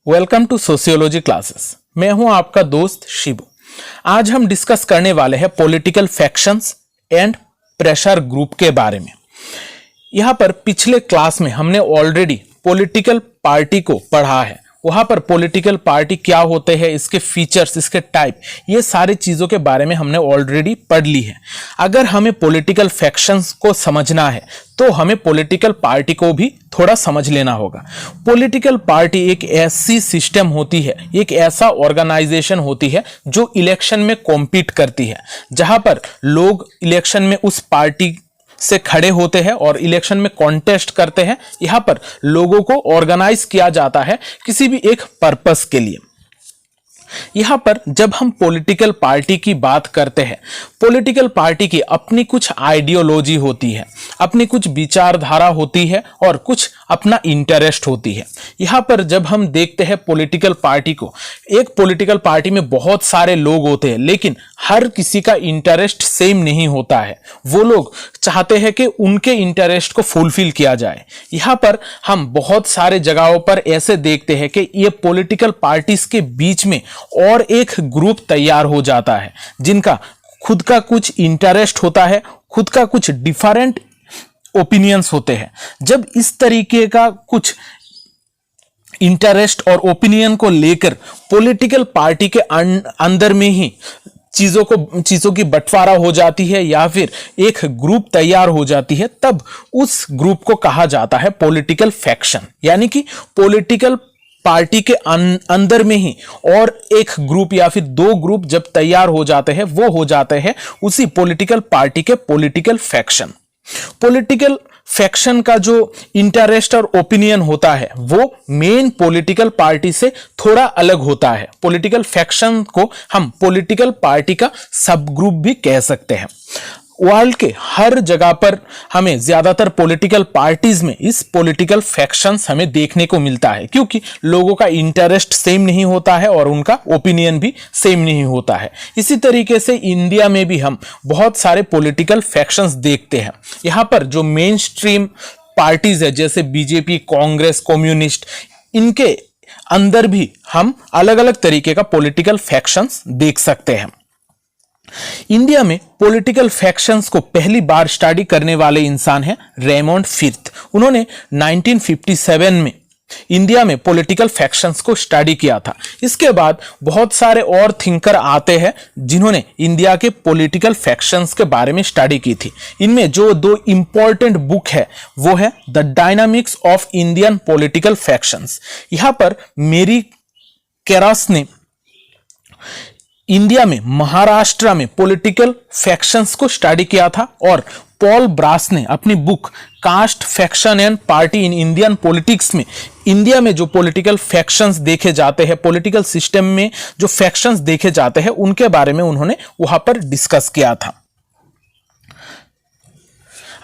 Welcome to sociology classes. मैं हूं आपका दोस्त शिबू। आज हम डिस्कस करने वाले हैं political factions and pressure group के बारे में। यहां पर पिछले क्लास में हमने ऑलरेडी पॉलिटिकल पार्टी को पढ़ा है। वहां पर पॉलिटिकल पार्टी क्या होते हैं, इसके फीचर्स, इसके टाइप, ये सारी चीजों के बारे में हमने ऑलरेडी पढ़ ली है। अगर हमें पॉलिटिकल फैक्शंस को समझना है तो हमें पॉलिटिकल पार्टी को भी थोड़ा समझ लेना होगा। पॉलिटिकल पार्टी एक ऐसी सिस्टम होती है, एक ऐसा ऑर्गेनाइजेशन होती है जो इलेक्शन में कॉम्पीट करती है, जहां पर लोग इलेक्शन में उस पार्टी से खड़े होते हैं और इलेक्शन में कॉन्टेस्ट करते हैं। यहां पर लोगों को ऑर्गेनाइज किया जाता है किसी भी एक पर्पस के लिए। यहां पर जब हम पॉलिटिकल पार्टी की बात करते हैं, पॉलिटिकल पार्टी की अपनी कुछ आइडियोलॉजी होती है, अपनी कुछ विचारधारा होती है और कुछ अपना इंटरेस्ट होती है। यहां पर जब हम देखते हैं पॉलिटिकल पार्टी को, एक पॉलिटिकल पार्टी में बहुत सारे लोग होते हैं, लेकिन हर किसी का इंटरेस्ट सेम नहीं होता है। वो लोग चाहते हैं कि उनके इंटरेस्ट को फुलफिल किया जाए। यहां पर हम बहुत सारे जगहों पर ऐसे देखते हैं कि ये पॉलिटिकल पार्टीज के बीच में और एक ग्रुप तैयार हो जाता है, जिनका खुद का कुछ इंटरेस्ट होता है, खुद का कुछ डिफरेंट ओपिनियंस होते हैं। जब इस तरीके का कुछ इंटरेस्ट और ओपिनियन को लेकर पॉलिटिकल पार्टी के अंदर में ही चीजों की बंटवारा हो जाती है या फिर एक ग्रुप तैयार हो जाती है, तब उस ग्रुप को कहा जाता है पॉलिटिकल फैक्शन। यानी कि पॉलिटिकल पार्टी के अंदर में ही और एक ग्रुप या फिर दो ग्रुप जब तैयार हो जाते हैं, वो हो जाते हैं उसी पॉलिटिकल पार्टी के पॉलिटिकल फैक्शन। पॉलिटिकल फैक्शन का जो इंटरेस्ट और ओपिनियन होता है वो मेन पॉलिटिकल पार्टी से थोड़ा अलग होता है। पॉलिटिकल फैक्शन को हम पॉलिटिकल पार्टी का सब ग्रुप भी कह सकते हैं। वर्ल्ड के हर जगह पर हमें ज्यादातर पॉलिटिकल पार्टीज में इस पॉलिटिकल फैक्शंस हमें देखने को मिलता है, क्योंकि लोगों का इंटरेस्ट सेम नहीं होता है और उनका ओपिनियन भी सेम नहीं होता है। इसी तरीके से इंडिया में भी हम बहुत सारे पॉलिटिकल फैक्शंस देखते हैं। यहां पर जो मेन स्ट्रीम पार्टीज है, जैसे बीजेपी, कांग्रेस, कम्युनिस्ट, इनके अंदर भी हम अलग अलग तरीके का पॉलिटिकल फैक्शंस देख सकते हैं। इंडिया में पॉलिटिकल फैक्शंस को पहली बार स्टडी करने वाले इंसान हैं रेमंड फिफ्थ। उन्होंने 1957 में इंडिया में पॉलिटिकल फैक्शंस को स्टडी किया था। इसके बाद बहुत सारे और थिंकर आते हैं जिन्होंने इंडिया के पॉलिटिकल फैक्शंस के बारे में स्टडी की थी। इनमें जो दो इंपॉर्टेंट बुक है वो है the dynamics of Indian political factions. यहां पर मेरी कैरास ने इंडिया में, महाराष्ट्र में पॉलिटिकल फैक्शंस को स्टडी किया था और पॉल ब्रास ने अपनी book caste, faction and party in Indian politics में इंडिया में जो पॉलिटिकल फैक्शंस देखे जाते हैं, पॉलिटिकल सिस्टम में जो फैक्शंस देखे जाते हैं, उनके बारे में उन्होंने वहां पर डिस्कस किया था।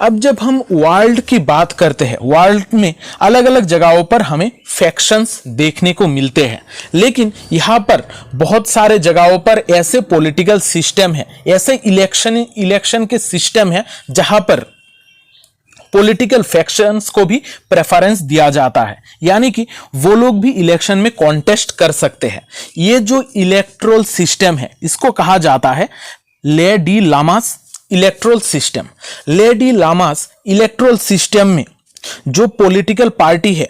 अब जब हम वर्ल्ड की बात करते हैं, वर्ल्ड में अलग अलग जगहों पर हमें फैक्शंस देखने को मिलते हैं, लेकिन यहां पर बहुत सारे जगहों पर ऐसे पॉलिटिकल सिस्टम है, ऐसे इलेक्शन के सिस्टम है जहां पर पॉलिटिकल फैक्शंस को भी प्रेफरेंस दिया जाता है, यानी कि वो लोग भी इलेक्शन में कॉन्टेस्ट कर सकते हैं। ये जो इलेक्टोरल सिस्टम है, इसको कहा जाता है ले डी लामास इलेक्ट्रोल सिस्टम। ले डी लामास इलेक्ट्रोल सिस्टम में जो पॉलिटिकल पार्टी है,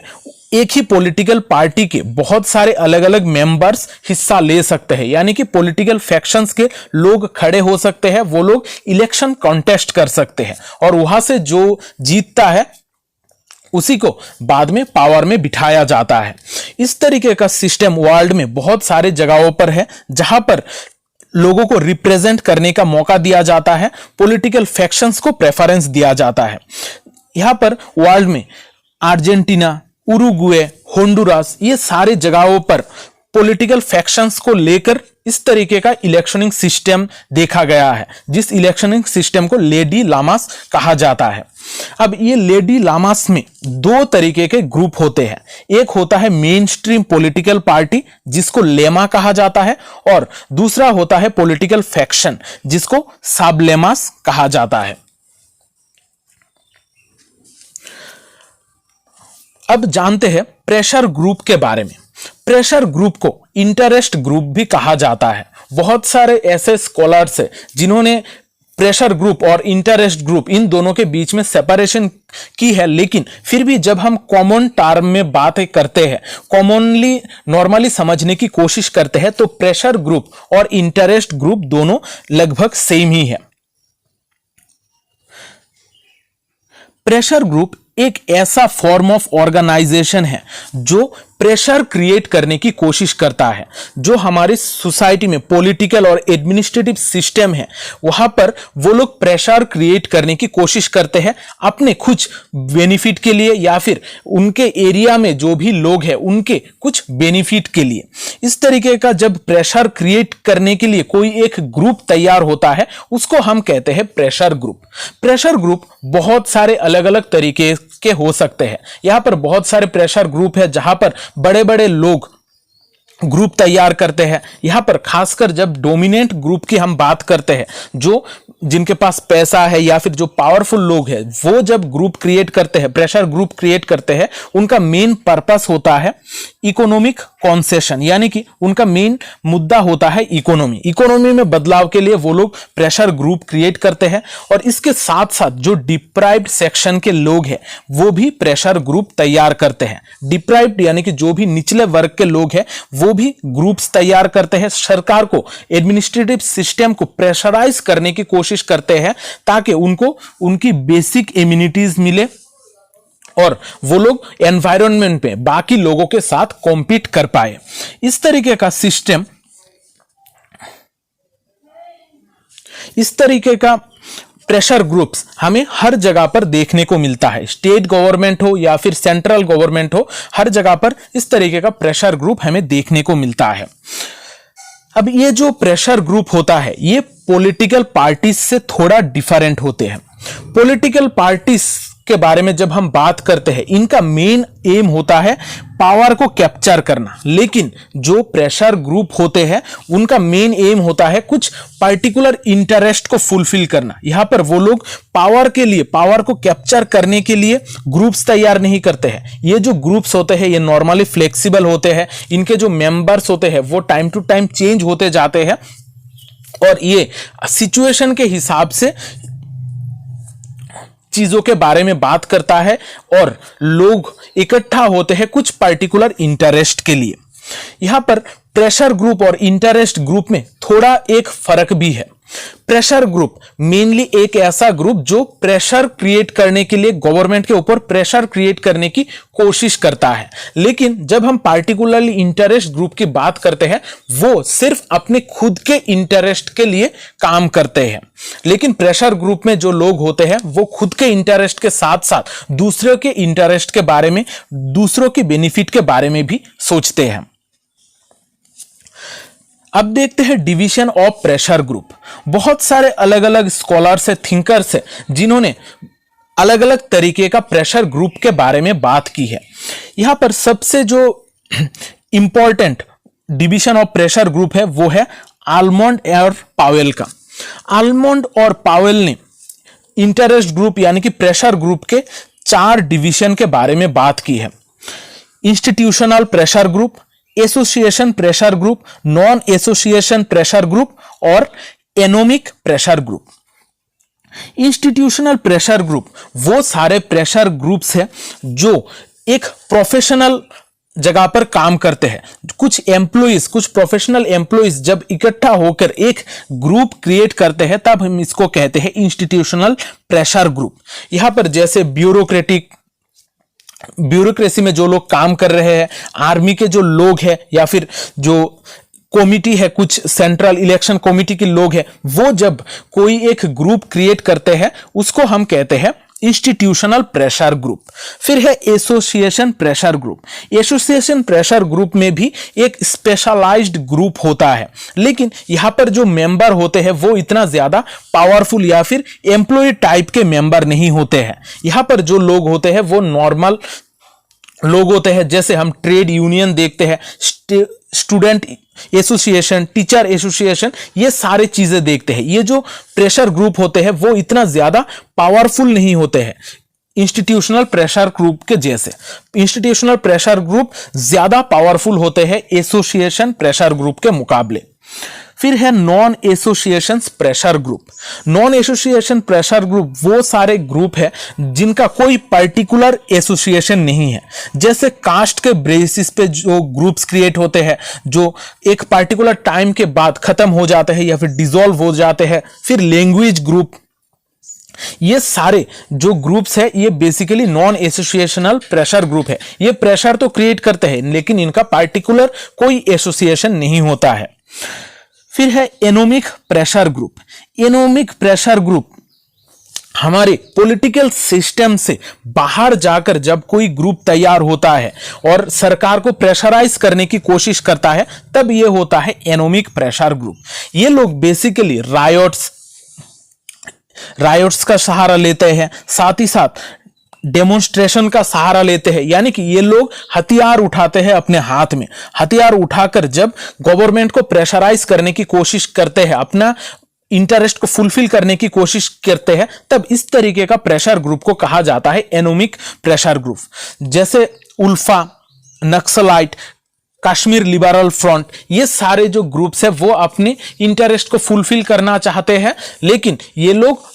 एक ही पॉलिटिकल पार्टी के बहुत सारे अलग अलग मेंबर्स हिस्सा ले सकते हैं, यानी कि पॉलिटिकल फैक्शंस के लोग खड़े हो सकते हैं, वो लोग इलेक्शन कॉन्टेस्ट कर सकते हैं और वहां से जो जीतता है उसी को बाद में पावर में बिठाया जाता है। इस तरीके का सिस्टम वर्ल्ड में बहुत सारे जगहों पर है जहां पर लोगों को रिप्रेजेंट करने का मौका दिया जाता है, पॉलिटिकल फैक्शंस को प्रेफरेंस दिया जाता है। यहां पर वर्ल्ड में अर्जेंटीना, उरुग्वे, होंडुरास, ये सारे जगहों पर पॉलिटिकल फैक्शंस को लेकर इस तरीके का इलेक्शनिंग सिस्टम देखा गया है, जिस इलेक्शनिंग सिस्टम को ले डी लामास कहा जाता है। अब ये ले डी लामास में दो तरीके के ग्रुप होते हैं। एक होता है मेन स्ट्रीम पॉलिटिकल पार्टी, जिसको लेमा कहा जाता है, और दूसरा होता है पॉलिटिकल फैक्शन, जिसको साबलेमास कहा जाता है। अब जानते हैं प्रेशर ग्रुप के बारे में। प्रेशर ग्रुप को इंटरेस्ट ग्रुप भी कहा जाता है। बहुत सारे ऐसे स्कॉलर्स हैं जिन्होंने प्रेशर ग्रुप और इंटरेस्ट ग्रुप इन दोनों के बीच में सेपरेशन की है, लेकिन फिर भी जब हम कॉमन टर्म में बातें करते हैं, कॉमनली नॉर्मली समझने की कोशिश करते हैं, तो प्रेशर ग्रुप और इंटरेस्ट ग्रुप दोनों लगभग सेम ही है। प्रेशर ग्रुप एक ऐसा फॉर्म ऑफ ऑर्गेनाइजेशन है जो प्रेशर क्रिएट करने की कोशिश करता है। जो हमारी सोसाइटी में पॉलिटिकल और एडमिनिस्ट्रेटिव सिस्टम है, वहां पर वो लोग प्रेशर क्रिएट करने की कोशिश करते हैं अपने कुछ बेनिफिट के लिए, या फिर उनके एरिया में जो भी लोग हैं उनके कुछ बेनिफिट के लिए। इस तरीके का जब प्रेशर क्रिएट करने के लिए कोई एक ग्रुप तैयार होता है, उसको हम कहते हैं प्रेशर ग्रुप। प्रेशर ग्रुप बहुत सारे अलग अलग तरीके के हो सकते हैं। यहां पर बहुत सारे प्रेशर ग्रुप है जहां पर बड़े बड़े लोग ग्रुप तैयार करते हैं। यहां पर खासकर जब डोमिनेंट ग्रुप की हम बात करते हैं, जो जिनके पास पैसा है या फिर जो पावरफुल लोग हैं, वो जब ग्रुप क्रिएट करते हैं, प्रेशर ग्रुप क्रिएट करते हैं, उनका मेन पर्पस होता है इकोनॉमिक कॉन्सेशन, यानी कि उनका मेन मुद्दा होता है इकोनॉमी। इकोनॉमी में बदलाव के लिए वो लोग प्रेशर ग्रुप क्रिएट करते हैं। और इसके साथ साथ जो डिप्राइव्ड सेक्शन के लोग हैं वो भी प्रेशर ग्रुप तैयार करते हैं। डिप्राइव्ड यानी कि जो भी निचले वर्ग के लोग हैं वो भी ग्रुप्स तैयार करते हैं। सरकार को, एडमिनिस्ट्रेटिव सिस्टम को प्रेशराइज करने की कोशिश करते हैं ताकि उनको उनकी बेसिक इम्यूनिटीज मिले और वो लोग एनवायरनमेंट में बाकी लोगों के साथ कॉम्पीट कर पाए। इस तरीके का प्रेशर ग्रुप्स हमें हर जगह पर देखने को मिलता है। स्टेट गवर्नमेंट हो या फिर सेंट्रल गवर्नमेंट हो, हर जगह पर इस तरीके का प्रेशर ग्रुप हमें देखने को मिलता है। अब ये जो प्रेशर ग्रुप होता है, ये पॉलिटिकल पार्टीज से थोड़ा डिफरेंट होते हैं। पॉलिटिकल पार्टीज के बारे में जब हम बात करते हैं, इनका मेन एम होता है पावर को कैप्चर करना, लेकिन जो प्रेशर ग्रुप होते हैं उनका मेन एम होता है कुछ पर्टिकुलर इंटरेस्ट को फुलफिल करना। यहां पर वो लोग पावर के लिए, पावर को कैप्चर करने के लिए ग्रुप्स तैयार नहीं करते हैं। ये जो ग्रुप्स होते हैं ये नॉर्मली फ्लेक्सिबल होते हैं। इनके जो मेंबर्स होते हैं वो टाइम टू टाइम चेंज होते जाते हैं और ये सिचुएशन के हिसाब से चीजों के बारे में बात करता है और लोग इकट्ठा होते हैं कुछ पर्टिकुलर इंटरेस्ट के लिए। यहां पर प्रेशर ग्रुप और इंटरेस्ट ग्रुप में थोड़ा एक फर्क भी है। प्रेशर ग्रुप मेनली एक ऐसा ग्रुप जो प्रेशर क्रिएट करने के लिए गवर्नमेंट के ऊपर प्रेशर क्रिएट करने की कोशिश करता है, लेकिन जब हम पार्टिकुलरली इंटरेस्ट ग्रुप की बात करते हैं वो सिर्फ अपने खुद के इंटरेस्ट के लिए काम करते हैं। लेकिन प्रेशर ग्रुप में जो लोग होते हैं वो खुद के इंटरेस्ट के साथ साथ दूसरों के इंटरेस्ट के बारे में, दूसरों के बेनिफिट के बारे में भी सोचते हैं। अब देखते हैं डिवीजन ऑफ प्रेशर ग्रुप। बहुत सारे अलग अलग स्कॉलर्स है, थिंकर्स है, जिन्होंने अलग अलग तरीके का प्रेशर ग्रुप के बारे में बात की है। यहां पर सबसे जो important division of pressure group है वो है आलमंड और पावेल का। आलमंड और पावेल ने इंटरेस्ट ग्रुप यानी कि प्रेशर ग्रुप के 4 डिवीजन के बारे में बात की है। Institutional pressure group, association pressure group, non association pressure group और anomic pressure group. Institutional pressure group वो सारे प्रेशर ग्रुप्स हैं जो एक प्रोफेशनल जगह पर काम करते हैं। कुछ एम्प्लॉइज, कुछ प्रोफेशनल एम्प्लॉइज जब इकट्ठा होकर एक ग्रुप क्रिएट करते हैं तब हम इसको कहते हैं इंस्टीट्यूशनल प्रेशर ग्रुप। यहां पर जैसे ब्यूरोक्रेसी में जो लोग काम कर रहे हैं, आर्मी के जो लोग हैं, या फिर जो कमिटी है, कुछ सेंट्रल इलेक्शन कमिटी के लोग हैं, वो जब कोई एक ग्रुप क्रिएट करते हैं उसको हम कहते हैं इंस्टीट्यूशनल प्रेशर ग्रुप। फिर है association pressure group. Association pressure group में भी एक स्पेशलाइज्ड ग्रुप होता है, लेकिन यहां पर जो मेंबर होते हैं वो इतना ज्यादा पावरफुल या फिर एम्प्लॉय टाइप के मेंबर नहीं होते हैं। यहां पर जो लोग होते हैं वो नॉर्मल लोग होते हैं, जैसे हम ट्रेड यूनियन देखते हैं, स्टूडेंट एसोसिएशन, टीचर एसोसिएशन, ये सारे चीजें देखते हैं। ये जो प्रेशर ग्रुप होते हैं वो इतना ज्यादा पावरफुल नहीं होते हैं। इंस्टीट्यूशनल प्रेशर ग्रुप के जैसे। इंस्टीट्यूशनल प्रेशर ग्रुप ज्यादा पावरफुल होते हैं एसोसिएशन प्रेशर ग्रुप के मुकाबले। फिर है non association pressure group. Non association pressure group वो सारे ग्रुप है जिनका कोई पर्टिकुलर एसोसिएशन नहीं है। जैसे कास्ट के बेसिस पे जो ग्रुप्स क्रिएट होते हैं, जो एक पर्टिकुलर टाइम के बाद खत्म हो जाते हैं या फिर डिसॉल्व हो जाते हैं। फिर लैंग्वेज ग्रुप, ये सारे जो ग्रुप्स है ये basically non associational pressure group है। ये प्रेशर तो क्रिएट करते हैं लेकिन इनका पार्टिकुलर कोई एसोसिएशन नहीं होता है। फिर है anomic pressure group. Anomic pressure group हमारे पॉलिटिकल सिस्टम से बाहर जाकर जब कोई ग्रुप तैयार होता है और सरकार को प्रेशराइज करने की कोशिश करता है, तब ये होता है एनोमिक प्रेशर ग्रुप। ये लोग बेसिकली रायोट्स का सहारा लेते हैं, साथ ही साथ डेमोन्स्ट्रेशन का सहारा लेते हैं। यानी कि ये लोग हथियार उठाते हैं अपने हाथ में। हथियार उठाकर जब गवर्नमेंट को प्रेशराइज करने की कोशिश करते हैं, अपना इंटरेस्ट को फुलफिल करने की कोशिश करते हैं, तब इस तरीके का प्रेशर ग्रुप को कहा जाता है एनोमिक प्रेशर ग्रुप। जैसे उल्फा, नक्सलाइट, कश्मीर लिबरल फ्रंट, ये सारे जो ग्रुप्स है वो अपने इंटरेस्ट को फुलफिल करना चाहते हैं, लेकिन ये लोग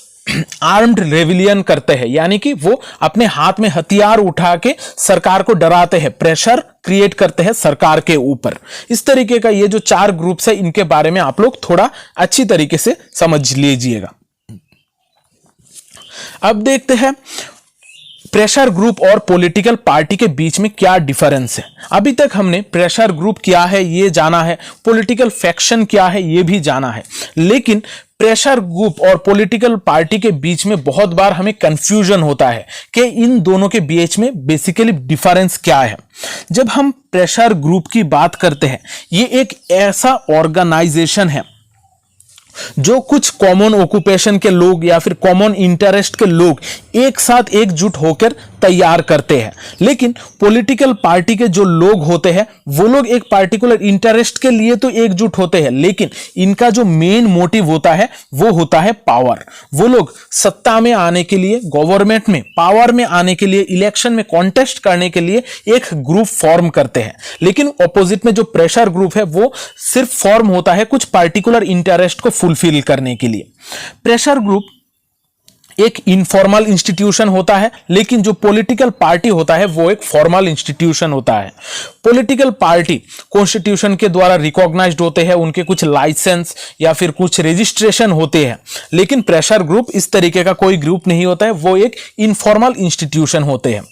आर्म्ड रेविलियन करते हैं। यानी कि वो अपने हाथ में हथियार उठा के सरकार को डराते हैं, प्रेशर क्रिएट करते हैं सरकार के ऊपर। इस तरीके का ये जो 4 ग्रुप्स है, इनके बारे में आप लोग थोड़ा अच्छी तरीके से समझ लीजिएगा। अब देखते हैं प्रेशर ग्रुप और पॉलिटिकल पार्टी के बीच में क्या डिफरेंस है। अभी तक हमने प्रेशर ग्रुप क्या है ये जाना है, पॉलिटिकल फैक्शन क्या है ये भी जाना है, लेकिन प्रेशर ग्रुप और पॉलिटिकल पार्टी के बीच में बहुत बार हमें कंफ्यूजन होता है कि इन दोनों के बीच में बेसिकली डिफरेंस क्या है। जब हम प्रेशर ग्रुप की बात करते हैं, ये एक ऐसा ऑर्गेनाइजेशन है जो कुछ कॉमन ऑक्यूपेशन के लोग या फिर कॉमन इंटरेस्ट के लोग एक साथ एकजुट होकर तैयार करते हैं। लेकिन पॉलिटिकल पार्टी के जो लोग होते हैं वो लोग एक पार्टिकुलर इंटरेस्ट के लिए तो एकजुट होते हैं, लेकिन इनका जो मेन मोटिव होता है वो होता है पावर। वो लोग सत्ता में आने के लिए, गवर्नमेंट में पावर में आने के लिए, इलेक्शन में कॉन्टेस्ट करने के लिए एक ग्रुप फॉर्म करते हैं। लेकिन ऑपोजिट में जो प्रेशर ग्रुप है वो सिर्फ फॉर्म होता है कुछ पार्टिकुलर इंटरेस्ट को फुलफिल करने के लिए। प्रेशर ग्रुप एक इनफॉर्मल इंस्टीट्यूशन होता है, लेकिन जो पॉलिटिकल पार्टी होता है वो एक फॉर्मल इंस्टीट्यूशन होता है। पॉलिटिकल पार्टी कॉन्स्टिट्यूशन के द्वारा रिकॉग्नाइज्ड होते हैं, उनके कुछ लाइसेंस या फिर कुछ रजिस्ट्रेशन होते हैं, लेकिन प्रेशर ग्रुप इस तरीके का कोई ग्रुप नहीं होता है, वो एक इनफॉर्मल इंस्टीट्यूशन होते हैं।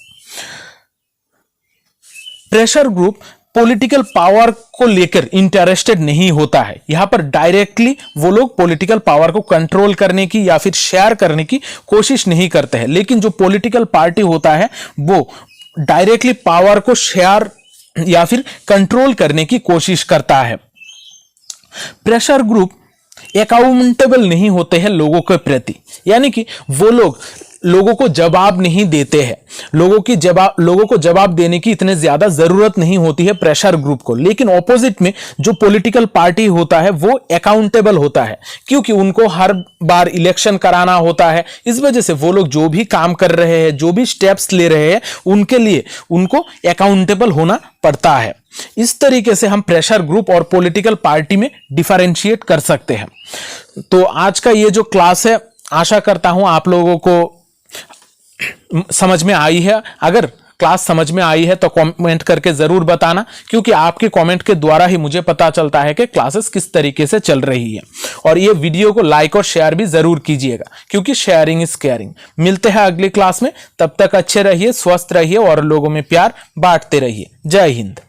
प्रेशर ग्रुप पॉलिटिकल पावर को लेकर इंटरेस्टेड नहीं होता है। यहां पर डायरेक्टली वो लोग पॉलिटिकल पावर को कंट्रोल करने की या फिर शेयर करने की कोशिश नहीं करते हैं, लेकिन जो पॉलिटिकल पार्टी होता है वो डायरेक्टली पावर को शेयर या फिर कंट्रोल करने की कोशिश करता है। प्रेशर ग्रुप अकाउंटेबल नहीं होते हैं लोगों के प्रति, यानी कि वो लोगों को जवाब नहीं देते हैं। लोगों को जवाब देने की इतने ज्यादा जरूरत नहीं होती है प्रेशर ग्रुप को। लेकिन ऑपोजिट में जो पॉलिटिकल पार्टी होता है वो अकाउंटेबल होता है, क्योंकि उनको हर बार इलेक्शन कराना होता है। इस वजह से वो लोग जो भी काम कर रहे हैं, जो भी स्टेप्स ले रहे हैं, उनके लिए उनको अकाउंटेबल होना पड़ता है। इस तरीके से हम प्रेशर ग्रुप और पॉलिटिकल पार्टी में डिफरेंशिएट कर सकते हैं। तो आज का ये जो क्लास है, आशा करता हूं आप लोगों को समझ में आई है। अगर क्लास समझ में आई है तो कमेंट करके जरूर बताना, क्योंकि आपके कमेंट के द्वारा ही मुझे पता चलता है कि क्लासेस किस तरीके से चल रही है। और ये वीडियो को लाइक और शेयर भी जरूर कीजिएगा, क्योंकि शेयरिंग इज केयरिंग। मिलते हैं अगली क्लास में, तब तक अच्छे रहिए, स्वस्थ रहिए और लोगों में प्यार बांटते रहिए। जय हिंद।